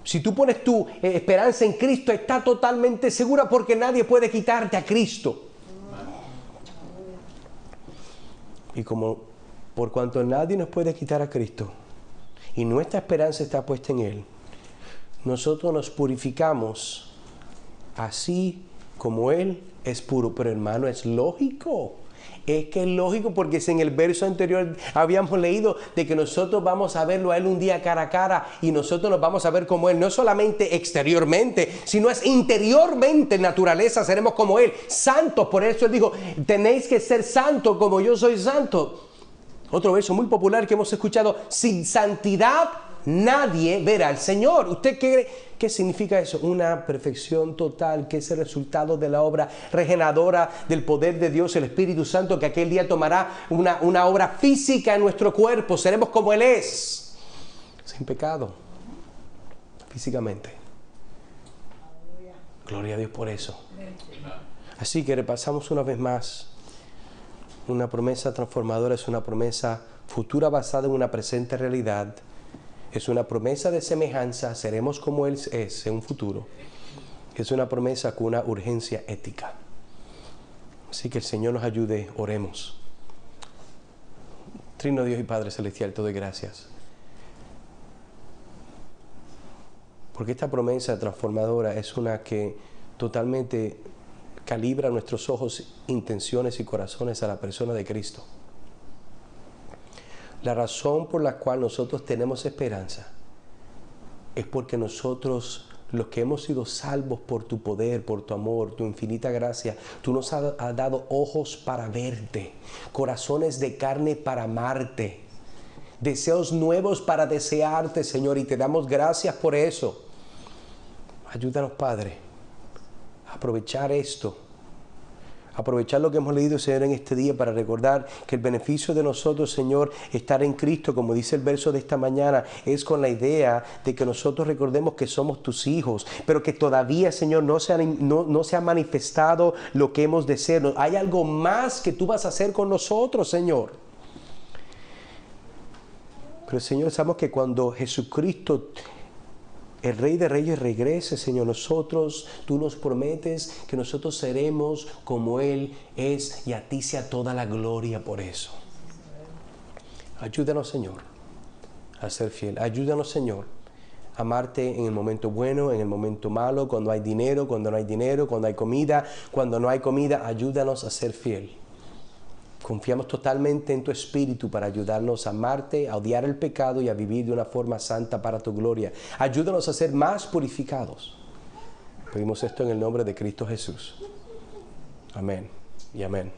Si tú pones tu esperanza en Cristo, está totalmente segura porque nadie puede quitarte a Cristo. Y como por cuanto nadie nos puede quitar a Cristo y nuestra esperanza está puesta en Él, nosotros nos purificamos así como Él es puro. Pero hermano, es lógico. Es que es lógico porque si en el verso anterior habíamos leído de que nosotros vamos a verlo a Él un día cara a cara y nosotros nos vamos a ver como Él, no solamente exteriormente, sino es interiormente, en naturaleza seremos como Él, santos. Por eso Él dijo, tenéis que ser santos como yo soy santo. Otro verso muy popular que hemos escuchado, sin santidad nadie verá al Señor. ¿Usted qué significa eso? Una perfección total, que es el resultado de la obra regeneradora del poder de Dios, el Espíritu Santo, que aquel día tomará una obra física en nuestro cuerpo. Seremos como Él es, sin pecado, físicamente. Gloria a Dios por eso. Así que repasamos una vez más. Una promesa transformadora es una promesa futura basada en una presente realidad. Es una promesa de semejanza, seremos como Él es en un futuro. Es una promesa con una urgencia ética. Así que el Señor nos ayude, oremos. Trino Dios y Padre Celestial, te doy gracias. Porque esta promesa transformadora es una que totalmente calibra nuestros ojos, intenciones y corazones a la persona de Cristo. La razón por la cual nosotros tenemos esperanza es porque nosotros, los que hemos sido salvos por tu poder, por tu amor, tu infinita gracia, tú nos has dado ojos para verte, corazones de carne para amarte, deseos nuevos para desearte, Señor, y te damos gracias por eso. Ayúdanos, Padre, a aprovechar esto. Aprovechar lo que hemos leído, Señor, en este día para recordar que el beneficio de nosotros, Señor, estar en Cristo, como dice el verso de esta mañana, es con la idea de que nosotros recordemos que somos tus hijos, pero que todavía, Señor, no se ha manifestado lo que hemos de ser. Hay algo más que tú vas a hacer con nosotros, Señor. Pero, Señor, sabemos que cuando Jesucristo, el Rey de Reyes, regrese, Señor, tú nos prometes que nosotros seremos como Él es y a ti sea toda la gloria por eso. Ayúdanos, Señor, a ser fiel. Ayúdanos, Señor, a amarte en el momento bueno, en el momento malo, cuando hay dinero, cuando no hay dinero, cuando hay comida, cuando no hay comida. Ayúdanos a ser fiel. Confiamos totalmente en tu Espíritu para ayudarnos a amarte, a odiar el pecado y a vivir de una forma santa para tu gloria. Ayúdanos a ser más purificados. Pedimos esto en el nombre de Cristo Jesús. Amén y amén.